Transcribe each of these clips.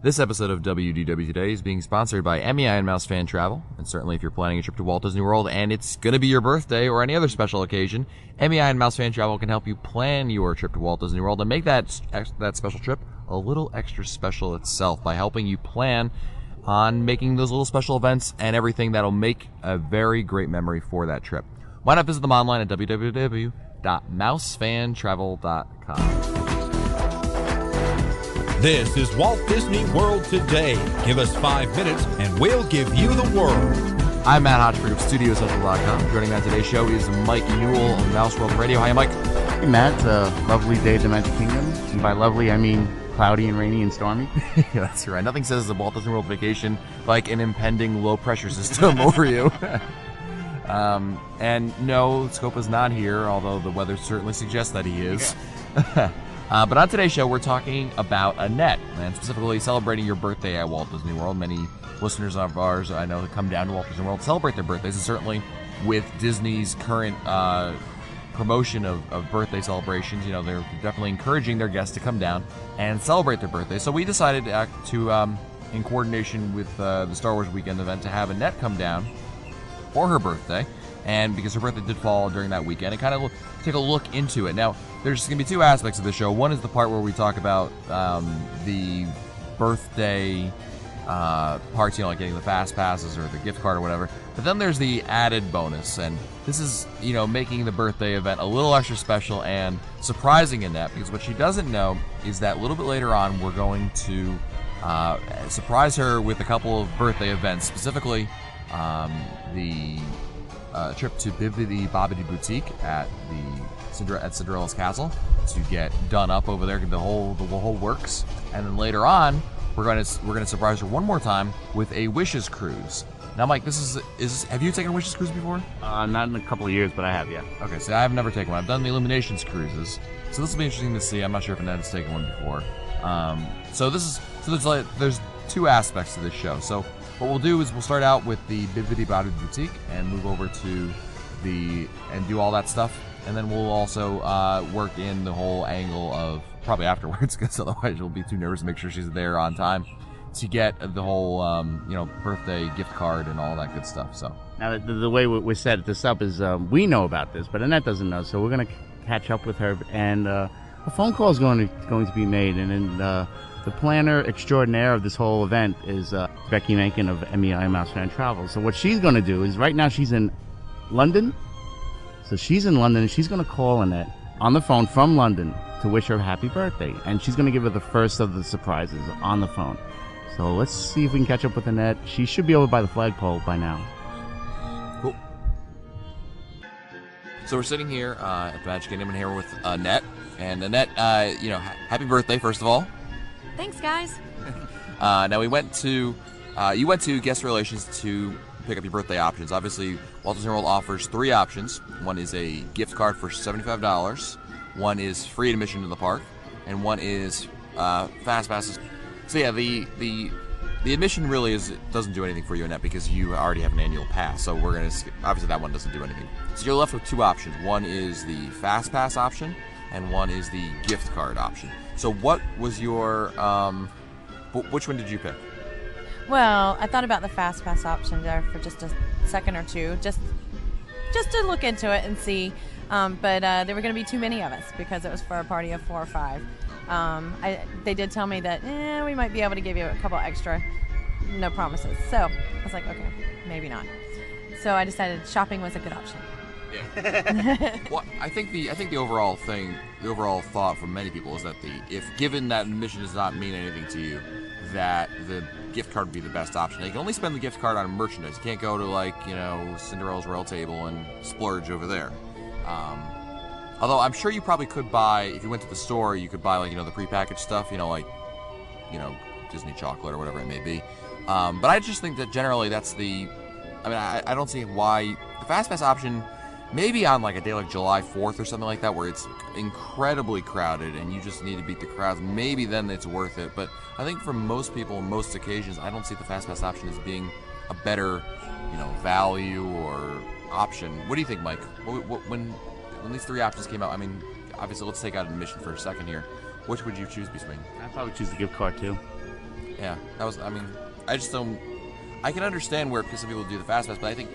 This episode of WDW Today is being sponsored by MEI and Mouse Fan Travel, and certainly if you're planning a trip to Walt Disney World and it's going to be your birthday or any other special occasion, MEI and Mouse Fan Travel can help you plan your trip to Walt Disney World and make that special trip a little extra special itself by helping you plan on making those little special events and everything that'll make a very great memory for that trip. Why not visit them online at www.mousefantravel.com. This is Walt Disney World Today. Give us 5 minutes and we'll give you the world. I'm Matt Hodgford of StudioCentral.com. Joining me on today's show is Mike Newell of Mouse World Radio. Hi, Mike. Hey, Matt. It's a lovely day at the Magic Kingdom. And by lovely, I mean cloudy and rainy and stormy. Yeah, that's right. Nothing says a Walt Disney World vacation like an impending low-pressure system over you. And no, Scope is not here, although the weather certainly suggests that he is. Yeah. But on today's show, we're talking about Annette, and specifically celebrating your birthday at Walt Disney World. Many listeners of ours, I know, that come down to Walt Disney World to celebrate their birthdays, and certainly with Disney's current promotion of birthday celebrations, you know, they're definitely encouraging their guests to come down and celebrate their birthday. So we decided to in coordination with the Star Wars Weekend event, to have Annette come down for her birthday, and because her birthday did fall during that weekend, and kind of take a look into it. Now, there's going to be two aspects of the show. One is the part where we talk about the birthday parts, you know, like getting the fast passes or the gift card or whatever. But then there's the added bonus, and this is, you know, making the birthday event a little extra special and surprising in that, because what she doesn't know is that a little bit later on we're going to surprise her with a couple of birthday events, specifically the trip to Bibbidi Bobbidi Boutique at Cinderella's Castle to get done up over there, the whole works, and then later on we're going to surprise her one more time with a Wishes cruise. Now, Mike, this is have you taken a Wishes cruise before? Not in a couple of years, but I have, yeah. Okay, so I've never taken one. I've done the Illuminations cruises, so this will be interesting to see. I'm not sure if Annette's taken one before. There's two aspects to this show. So what we'll do is we'll start out with the Bibbidi Bobbidi Boutique and move over to and do all that stuff, and then we'll also work in the whole angle of probably afterwards, because otherwise you'll be too nervous to make sure she's there on time to get the whole birthday gift card and all that good stuff. So now the way we set this up is we know about this, but Annette doesn't know, so we're going to catch up with her, and a phone call is going to be made, and then the planner extraordinaire of this whole event is Becky Mankin of MEI Mouse Fan Travel. So what she's going to do is, right now she's in London. So she's in London, and she's going to call Annette on the phone from London to wish her a happy birthday. And she's going to give her the first of the surprises on the phone. So let's see if we can catch up with Annette. She should be over by the flagpole by now. Cool. So we're sitting here at the Magic Kingdom, and here with Annette. And Annette, happy birthday, first of all. Thanks, guys. Now you went to Guest Relations to pick up your birthday options. Obviously, Walt Disney World offers 3 options. One is a gift card for $75. One is free admission to the park, and one is fast passes. So yeah, the admission really doesn't do anything for you, Annette, because you already have an annual pass. So we're gonna obviously that one doesn't do anything. So you're left with 2 options. One is the fast pass option, and one is the gift card option. So what was your which one did you pick? Well, I thought about the fast pass option there for just a second or two, just to look into it and see. But there were going to be too many of us because it was for a party of 4 or 5. They did tell me that we might be able to give you a couple extra, no promises. So I was like, okay, maybe not. So I decided shopping was a good option. Yeah. Well, I think the overall thought from many people is that if given that admission does not mean anything to you, that the gift card would be the best option. You can only spend the gift card on merchandise. You can't go to Cinderella's Royal Table and splurge over there. Although I'm sure you probably could buy, if you went to the store, you could buy the prepackaged stuff, Disney chocolate or whatever it may be. But I just think that generally that's I don't see why the fast pass option, maybe on a day like July 4th or something like that, where it's incredibly crowded and you just need to beat the crowds, maybe then it's worth it. But I think for most people, on most occasions, I don't see the fast pass option as being a better, value or option. What do you think, Mike? When these 3 options came out, obviously let's take out admission for a second here. Which would you choose between? I'd probably choose the gift card too. Yeah, that was. I mean, I just don't. I can understand where because some people do the fast pass, but I think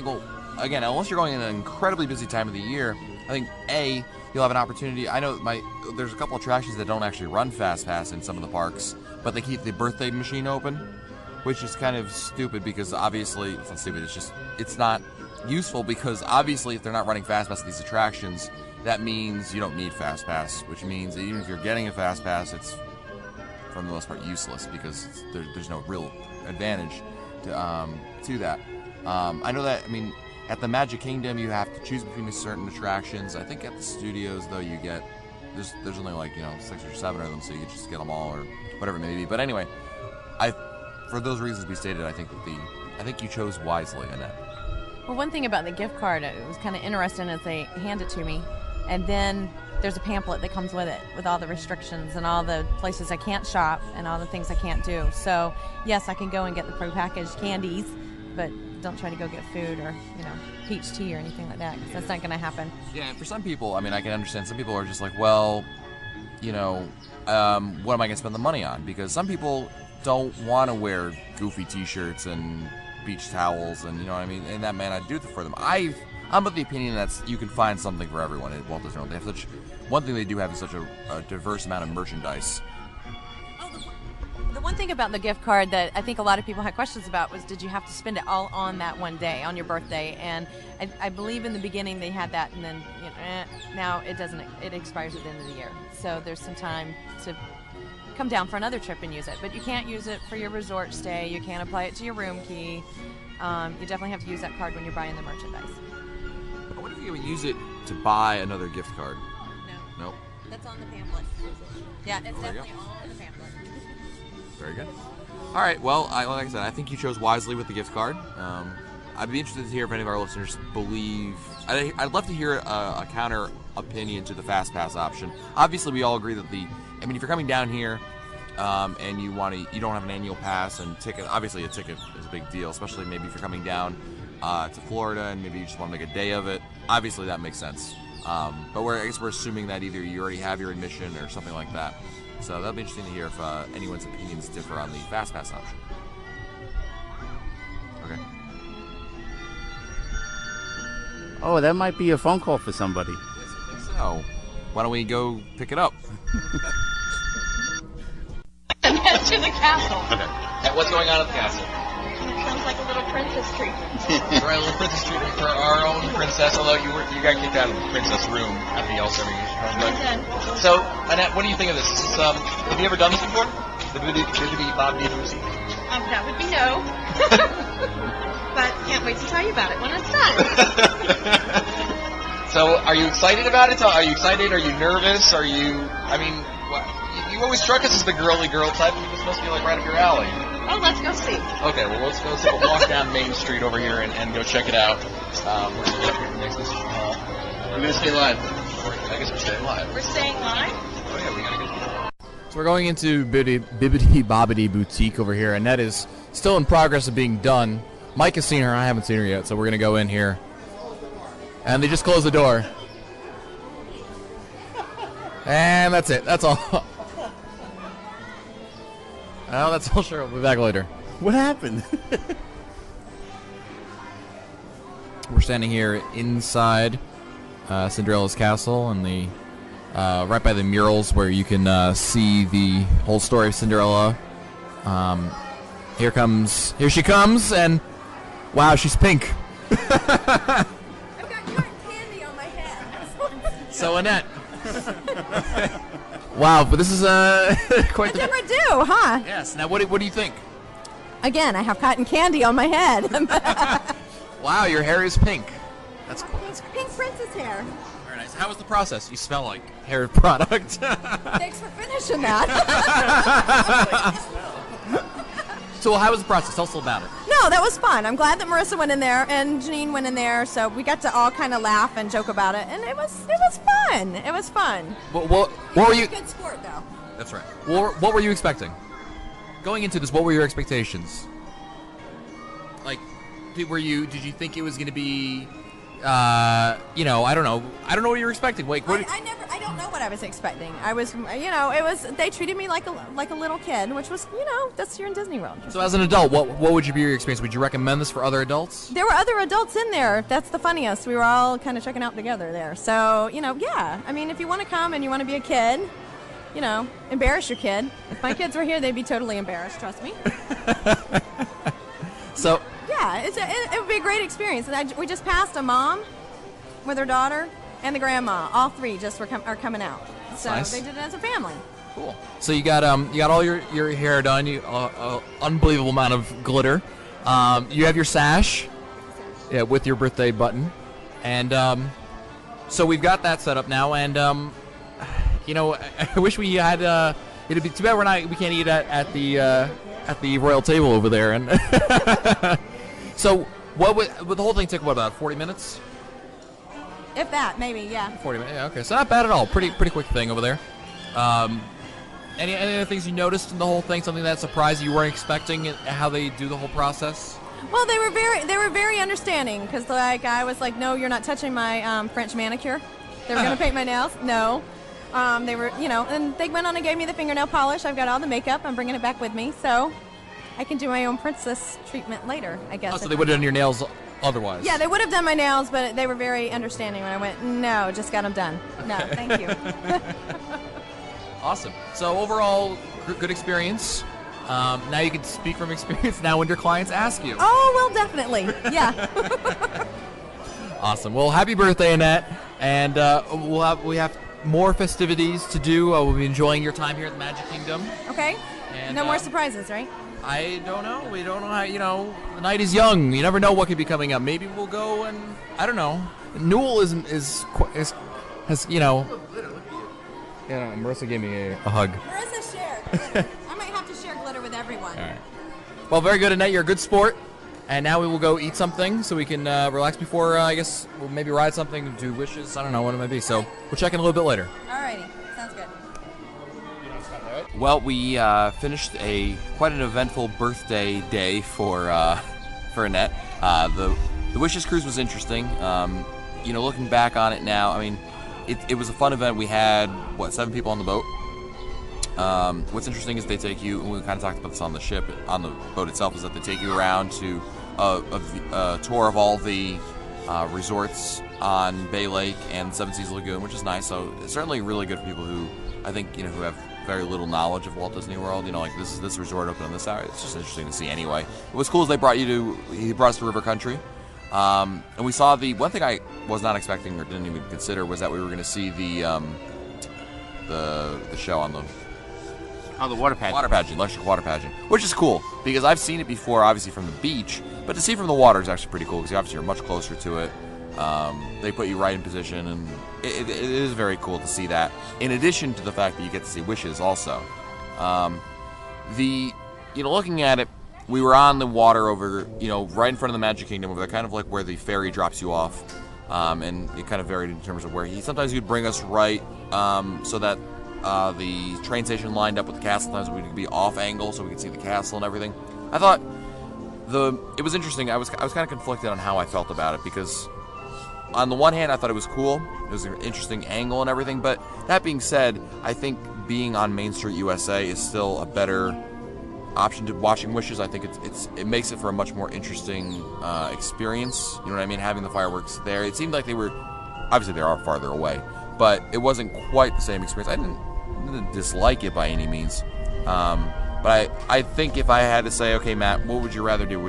well, again, unless you're going in an incredibly busy time of the year, I think you'll have an opportunity. I know there's a couple attractions that don't actually run fast pass in some of the parks, but they keep the birthday machine open, which is kind of stupid because obviously it's not stupid. It's not useful because obviously if they're not running fast pass at these attractions, that means you don't need fast pass, which means that even if you're getting a fast pass, it's for the most part useless because there's no real advantage to that. I know that. I mean, at the Magic Kingdom, you have to choose between certain attractions. I think at the studios, though, you get there's only like 6 or 7 of them, so you can just get them all or whatever it may be. But anyway, for those reasons we stated, I think you chose wisely, Annette. Well, one thing about the gift card, it was kind of interesting as they hand it to me, and then there's a pamphlet that comes with it with all the restrictions and all the places I can't shop and all the things I can't do. So yes, I can go and get the prepackaged candies, but don't try to go get food or peach tea or anything like that because that's not going to happen. Yeah, and for some people, I mean, I can understand. Some people are just like, well, what am I going to spend the money on? Because some people don't want to wear goofy T-shirts and beach towels and you know what I mean. And that may not do it for them. I'm of the opinion that you can find something for everyone at Walt Disney World. They have one thing they do have is such a diverse amount of merchandise. The one thing about the gift card that I think a lot of people had questions about was, did you have to spend it all on that one day, on your birthday? And I believe in the beginning they had that, and then now it doesn't. It expires at the end of the year. So there's some time to come down for another trip and use it. But you can't use it for your resort stay. You can't apply it to your room key. You definitely have to use that card when you're buying the merchandise. What if you use it to buy another gift card? No. Nope. That's on the pamphlet. Yeah, it's definitely on the pamphlet. Very good. All right. Well, like I said, I think you chose wisely with the gift card. I'd be interested to hear if any of our listeners believe. I'd love to hear a counter opinion to the fast pass option. Obviously, we all agree that if you're coming down here and you don't have an annual pass and ticket. Obviously, a ticket is a big deal, especially maybe if you're coming down to Florida and maybe you just want to make a day of it. Obviously, that makes sense. But I guess we're assuming that either you already have your admission or something like that. So that'll be interesting to hear if anyone's opinions differ on the fast pass option. Okay. Oh, that might be a phone call for somebody. Yes, I think so. Why don't we go pick it up? And head to the castle. Okay. What's going on at the castle? Sounds like a little princess treatment. We're at a little princess treatment for our own princess, although you got kicked out of the princess room at the All-Star But so, Annette, what do you think of this? Have you ever done this before? The Bibbidi Bobbidi Boozy? That would be no. But can't wait to tell you about it when it's done. So, are you excited about it? Are you excited? Are you nervous? You always struck us as the girly girl type, and this must be like right up your alley. Oh, let's go see. Okay, well, let's take a walk down Main Street over here and go check it out. We're going to get up here next to this hall. We're going to stay live. I guess we're staying live. We're staying live? Oh, yeah, we got to go. So we're going into Bibbidi Bobbidi Boutique over here, and that is still in progress of being done. Mike has seen her. I haven't seen her yet, so we're going to go in here. And they just closed the door. And that's it. That's all. Well, that's all. Sure, we'll be back later. What happened? We're standing here inside Cinderella's castle, and the right by the murals where you can see the whole story of Cinderella. Here she comes, and wow, she's pink. I've got cotton candy on my head. So Annette. Wow, but this is quite the... Never do, huh? Yes. Now, what do you think? Again, I have cotton candy on my head. Wow, your hair is pink. That's cool. Pink princess hair. Very nice. How was the process? You smell like hair product. Thanks for finishing that. So, how was the process? Tell us all about it. No, that was fun. I'm glad that Marissa went in there and Janine went in there, so we got to all kind of laugh and joke about it, and it was fun. It was fun. What were you? Good sport, though. That's right. What were you expecting? Going into this, what were your expectations? Like, did you think it was going to be, I don't know what you were expecting. Like, I don't know what I was expecting. I was, they treated me like a little kid, which was, that's you're in Disney World. So as an adult, what would be your experience? Would you recommend this for other adults? There were other adults in there. That's the funniest. We were all kind of checking out together there. So, yeah. I mean, if you want to come and you want to be a kid, embarrass your kid. If my kids were here, they'd be totally embarrassed, trust me. So... Yeah, it would be a great experience. We just passed a mom with her daughter and the grandma. All three just are coming out. So nice. They did it as a family. Cool. So you got all your hair done. You unbelievable amount of glitter. You have your sash, with your birthday button, and so we've got that set up now. And I wish we had. It'd be too bad we can't eat at the royal table over there. And so would the whole thing take about 40 minutes? If that, maybe, yeah. 40 minutes. Yeah, okay. So not bad at all. Pretty quick thing over there. Any other things you noticed in the whole thing? Something that surprised you weren't expecting? How they do the whole process? Well, they were very understanding because I was like, no, you're not touching my French manicure. They were gonna paint my nails. No, they were, and they went on and gave me the fingernail polish. I've got all the makeup. I'm bringing it back with me, so I can do my own princess treatment later, I guess. Oh, so they would have done your nails otherwise? Yeah, they would have done my nails, but they were very understanding when I went, no, just got them done. No, thank you. Awesome. So overall, good experience. Now you can speak from experience now when your clients ask you. Oh, well, definitely. Yeah. Awesome. Well, happy birthday, Annette. And we have more festivities to do. We'll be enjoying your time here at the Magic Kingdom. Okay. And, no more surprises, right? I don't know. We don't know how, the night is young. You never know what could be coming up. Maybe we'll go and, I don't know. Newell has, Marissa gave me a hug. Marissa shared. I might have to share glitter with everyone. All right. Well, very good, Annette. You're a good sport. And now we will go eat something so we can relax before, I guess, we'll maybe ride something, do wishes. I don't know what it might be. So we'll check in a little bit later. Alrighty. Sounds good. Well, we finished quite an eventful birthday day for Annette. The Wishes Cruise was interesting. Looking back on it now, I mean, it was a fun event. We had 7 people on the boat. What's interesting is they take you, and we kind of talked about this on the boat itself, is that they take you around to a tour of all the resorts on Bay Lake and Seven Seas Lagoon, which is nice. So it's certainly really good for people who, I think, who have very little knowledge of Walt Disney World. Like this resort open on this hour. It's just interesting to see anyway. What's cool is he brought us to River Country. And we saw the one thing I was not expecting or didn't even consider was that we were going to see the show on the water pageant. Water pageant, electric water pageant, which is cool because I've seen it before, obviously from the beach, but to see from the water is actually pretty cool because obviously you're much closer to it. They put you right in position, and it is very cool to see that. In addition to the fact that you get to see wishes, also, looking at it, we were on the water over, right in front of the Magic Kingdom, over there, kind of like where the ferry drops you off, and it kind of varied in terms of where sometimes he'd bring us right, so that the train station lined up with the castle. Sometimes we could be off angle so we could see the castle and everything. I thought it was interesting. I was kind of conflicted on how I felt about it because on the one hand I thought it was cool. It was an interesting angle and everything. But that being said, I think being on Main Street USA is still a better option to watching Wishes. I think it makes it for a much more interesting experience. You know what I mean? Having the fireworks there. It seemed like they are farther away, but it wasn't quite the same experience. I didn't dislike it by any means. But I think if I had to say, okay, Matt, what would you rather do?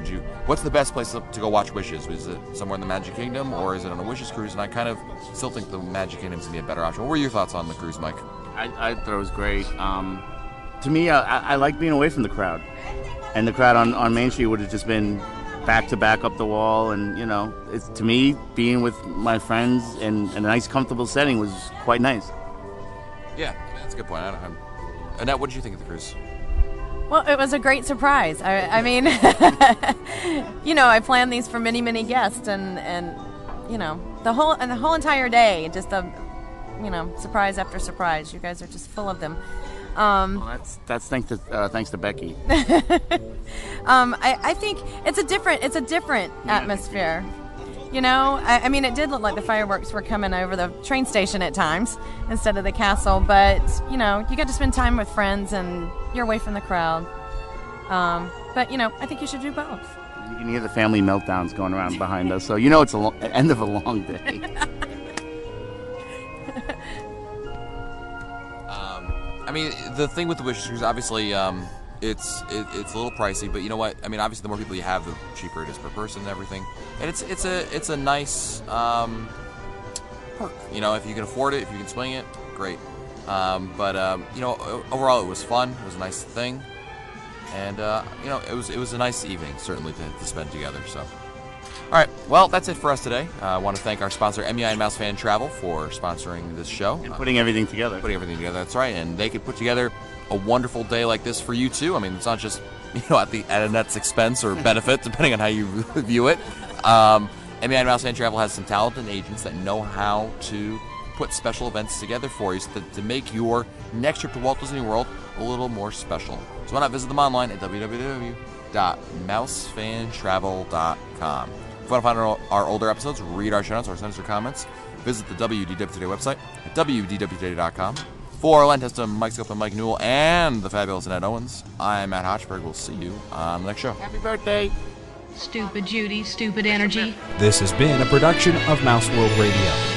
What's the best place to go watch Wishes? Is it somewhere in the Magic Kingdom, or is it on a Wishes cruise? And I kind of still think the Magic Kingdom is going to be a better option. What were your thoughts on the cruise, Mike? I thought it was great. To me, I like being away from the crowd. And the crowd on Main Street would have just been back to back up the wall. And, to me, being with my friends in a nice, comfortable setting was quite nice. Yeah, that's a good point. Annette, what did you think of the cruise? Well, it was a great surprise. I mean, I planned these for many, many guests, and the whole entire day, just surprise after surprise. You guys are just full of them. Well, that's thanks to Becky. I think it's a different atmosphere. You know, I mean, it did look like the fireworks were coming over the train station at times instead of the castle, but, you know, you get to spend time with friends and you're away from the crowd. But, you know, I think you should do both. You can hear the family meltdowns going around behind us, so you know it's the end of a long day. I mean, the thing with the Witches Cruise, obviously, it's a little pricey, but you know what? I mean, obviously, the more people you have, the cheaper it is per person and everything. And it's a nice perk. You know, if you can afford it, if you can swing it, great. But you know, overall, it was fun. It was a nice thing, and you know, it was a nice evening, certainly to spend together. So. All right, well, that's it for us today. I want to thank our sponsor, MEI and Mouse Fan Travel, for sponsoring this show. And putting everything together. That's right. And they could put together a wonderful day like this for you, too. I mean, it's not just, you know, at Annette's expense or benefit, depending on how you view it. MEI and Mouse Fan Travel has some talented agents that know how to put special events together for you to make your next trip to Walt Disney World a little more special. So why not visit them online at www.mousefantravel.com. If you want to find our older episodes, read our show notes, or send us your comments, visit the WDW Today website at wdwtoday.com. For Len Testa, Mike Scope, and Mike Newell, and the fabulous Annette Owens, I'm Matt Hochberg. We'll see you on the next show. Happy birthday. Stupid Judy, stupid energy. This has been a production of Mouse World Radio.